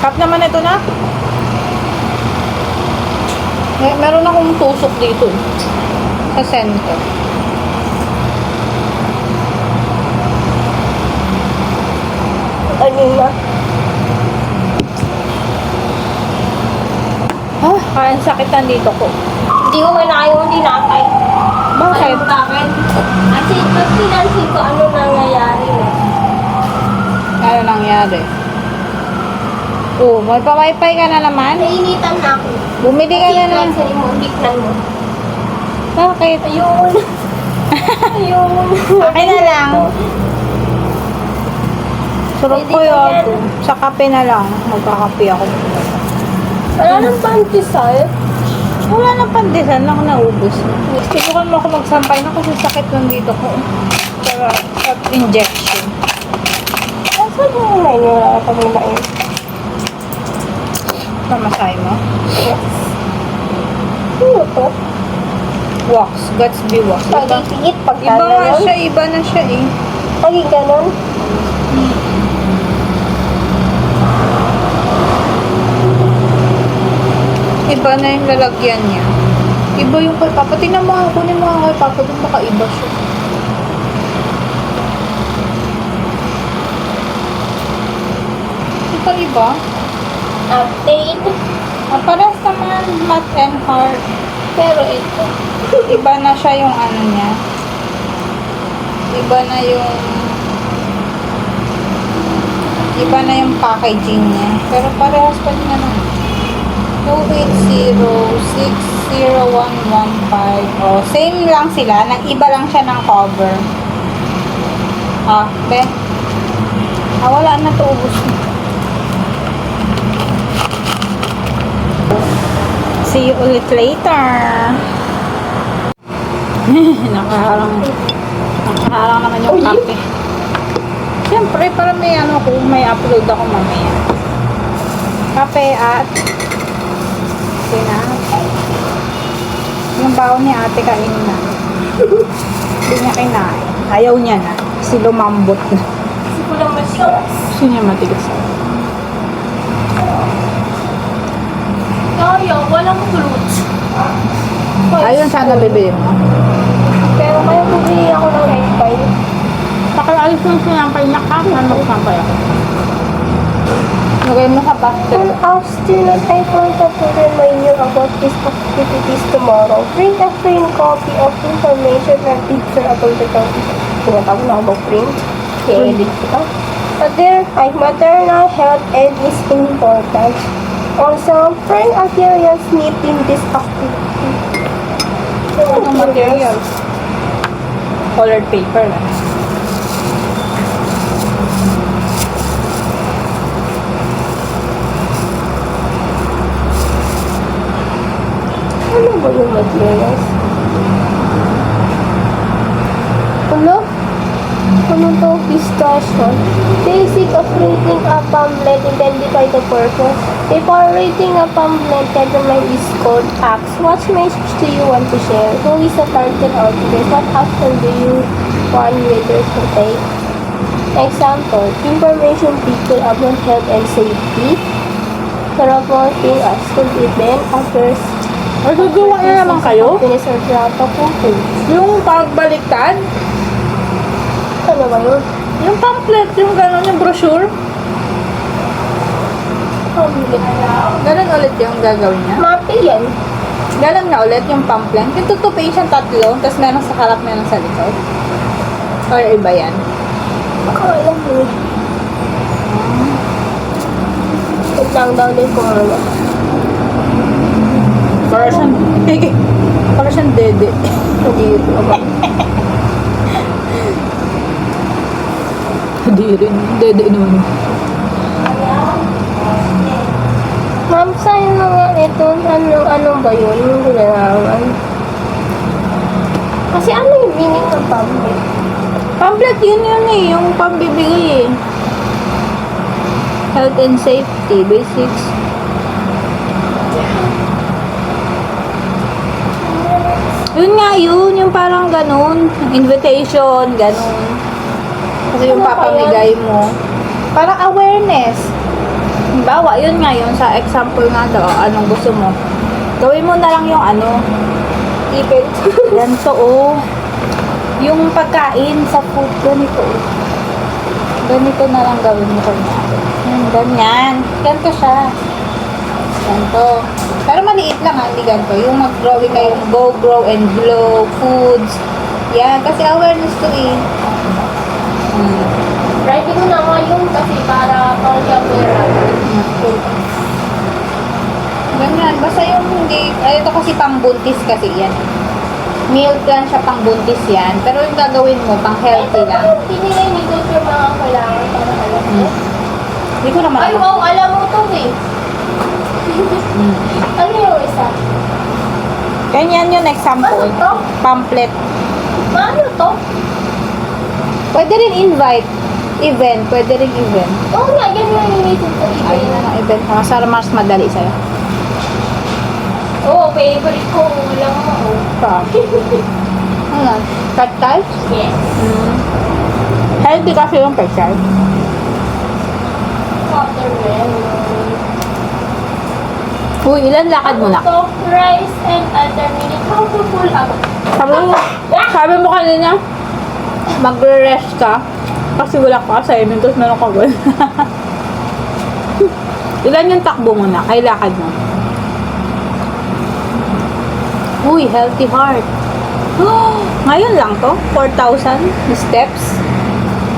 Cup naman ito na. Meron akong tusok dito. Sa center. Ano na? Ang sakit dito ko. Hindi ko kailangan yung tinapay. Bakit? Ano sa akin? Kasi pag pinansin ko ano nangyayari na. Ano nangyari? Oh, may pa-wifi ka na naman? Nainitan na ako. Bumili ka na naman. Kasi mo, bignan mo. Bakit? Ayun. Ayun. Akin na lang. Surot Pwede ko ka yun. yan. Sa kape na lang. Magkakape ako. Wala nang pantisal. Wala na pandesan lang naubos. Subukan mo ako magsampay na kasi sakit lang dito ko. Para at injection. Saan mo na yun? Wala ka muna yun. Pamasay mo? Yes. Ano to? Wax. Gatsby wax. Iba, Pag-ipiit, pag iba nga gano'n. siya. Iba na siya eh. Pag gano'n. Iba na yung lalagyan niya. Iba yung kay Papa. Tingnan mo nga. Kunin mo nga kay Papa. Doon baka iba siya. Ito iba. Update. Parehas naman matte and hard. Pero ito. Iba na siya yung ano niya. Iba na yung packaging niya. Pero parehas pa din naman. 280-60115. Oh, same lang sila. Nag-iba lang siya ng cover. Ah, be. Wala na to. Ubus na. See you ulit later. Nakaharang naman yung kape. Siyempre, para may ano ko, may upload ako mamaya. Kape at yung baon ni ate kainin na. Hindi niya kinain. Ayaw niya na. Kasi lumambot na. Kasi ko lang matigas. Gusto niya matigas. Kaya, walang fruits. Ayun, sana bibili mo. Pero kaya bumili ako ng egg Pakaalis mo sinampay na ka. Ano sampay ako? Lagay mo sa basket. On afternoon, I forgot to remind you about these activities tomorrow. Print a frame copy of information and picture about the topic. Tinatawag na ako print. I-edit ko. Maternal health aid is important. Also, print materials need in this activity. Anong materials? Colored paper lang. Ano ba yung materials? Ano? Ano to? Discussion. Basic of reading a pamphlet, identify the purpose. Before reading a pamphlet, determine is called acts. What message do you want to share? Who is the target audience? What action do you want readers to take? Example, information picture about health and safety. Reporting a school event affairs. Magagawa na naman kayo? Happiness or drama po. Yung pagbaliktad? Ano ba yun? Yung pamphlet, yung gano'n, yung brochure? Ganun ulit yung gagawin niya? Mapi yan. Ganun nga ulit yung pamphlet. Yung tutupin siyang tatlo, tapos meron sa harap, meron sa likod. Or iba yan? Alam mo. Wait lang daw din kung ano. Para siyang dede. Hindi yun ako. Hindi rin. Dede naman. Ma'am, sa'yo na nga ito. Ano ba yun? Yung kailangan. Kasi ano yung meaning ng pamphlet? Pamphlet yun eh. Yung pambibigay eh. Health and safety. Basics. Yun nga yun. Yung parang ganun. Invitation. Ganun. Kasi yung Ano pa papamigay mo. Parang awareness. Bawa, yun nga yun. Sa example nga daw, anong gusto mo. Gawin mo na lang yung ano. Even. Ganito, oh. Yung pagkain sa food, ganito, oh. Ganito na lang gawin mo kanya. Ganyan. Ganito siya. Ganito. Pero maliit lang ha, hindi ganito. Yung mag-growing kayo, go, grow, and glow, foods. Yan, kasi awareness to eh. Try ko na ngayon kasi para pang-camera. Ganyan. Basta yung hindi, ito kasi pang-buntis kasi yan. Meal plan siya pang-buntis yan. Pero yung gagawin mo, pang-healthy Ito lang. yung pinilay ni Dot yung mga kailangan para alam mo. Hindi ko naman Ay, alam. wow, alam mo to eh. Ano yung isa? Ganyan yung example. Ano to? Pamphlet. Ano to? Pwede rin invite. Event. Pwede rin event. Oo nga, yan yung initin ko. Ayun na ng event. Para mas madali sa'yo. Oo, favorite ko. Walang mo. Pa. Ano? Pectal? Yes. Healthy kasi yung pectal. Watermelon. Uy, ilan lakad mo na? Ito, rice and alternate. How to pull up? Sabi mo kanina, magre-rest ka kasi wala ka assignment tapos meron ka gawin. Ilan yung takbo mo na? Kay lakad mo? Uy, healthy heart. Ngayon lang to? 4,000 steps?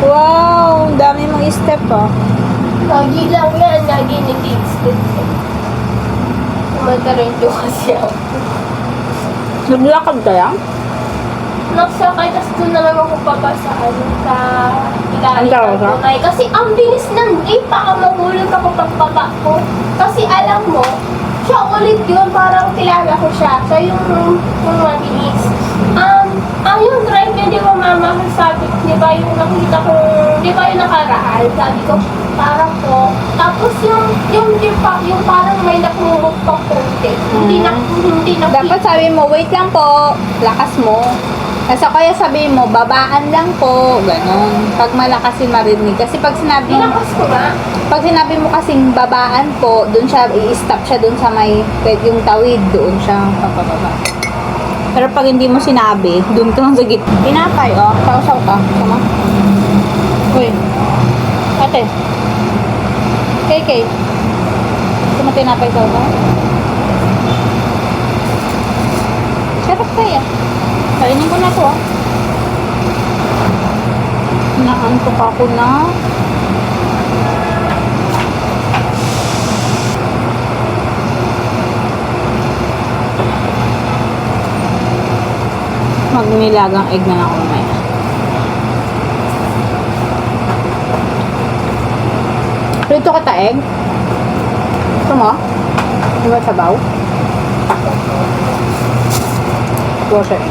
Wow, ang dami mong step ah. Lagi lang yan. Lagi nag-extend. Matarenjo kasi ako. Naglakad ka lang? Nagsakay, tapos doon na lang ako papasa sa ilalim Ang tawag ng ka? tunay. Kasi ang bilis ng jeep, baka mahulog ako pagbaba ko. Kasi alam mo, siya ulit yun, parang kilala ko siya. Siya yung mabilis. Yung drive niya, di ba mama, sabi, di ba yung nakita ko, di ba yung nakaraan, sabi ko, parang po. Tapos yung jeep pa, yung parang may nakumulog pang konti. Hindi na, Dapat sabi mo, wait lang po, lakas mo. Kasi kaya sabi mo, babaan lang po, ganun. Pag malakasin marinig. Kasi pag sinabi mo, Pinakas ko nga. pag sinabi mo kasing babaan po, doon siya, i-stop siya doon sa may, yung tawid, doon siya papababa. Pero pag hindi mo sinabi, doon ka lang sa gitna. Tinapay, oh. Sausaw ka. Tama? Uy. Ate. KK. Gusto mo tinapay sausaw? Sarap kaya. Kainin ko na to, ah. Naantok ako na. Magnilagang egg na lang ako mamaya. Prito ka taeg? Gusto mo? Di ba sabaw? Grocery.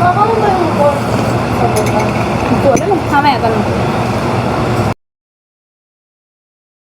Makakain ba yung pork? Ito, alam mo, mamaya ka lang.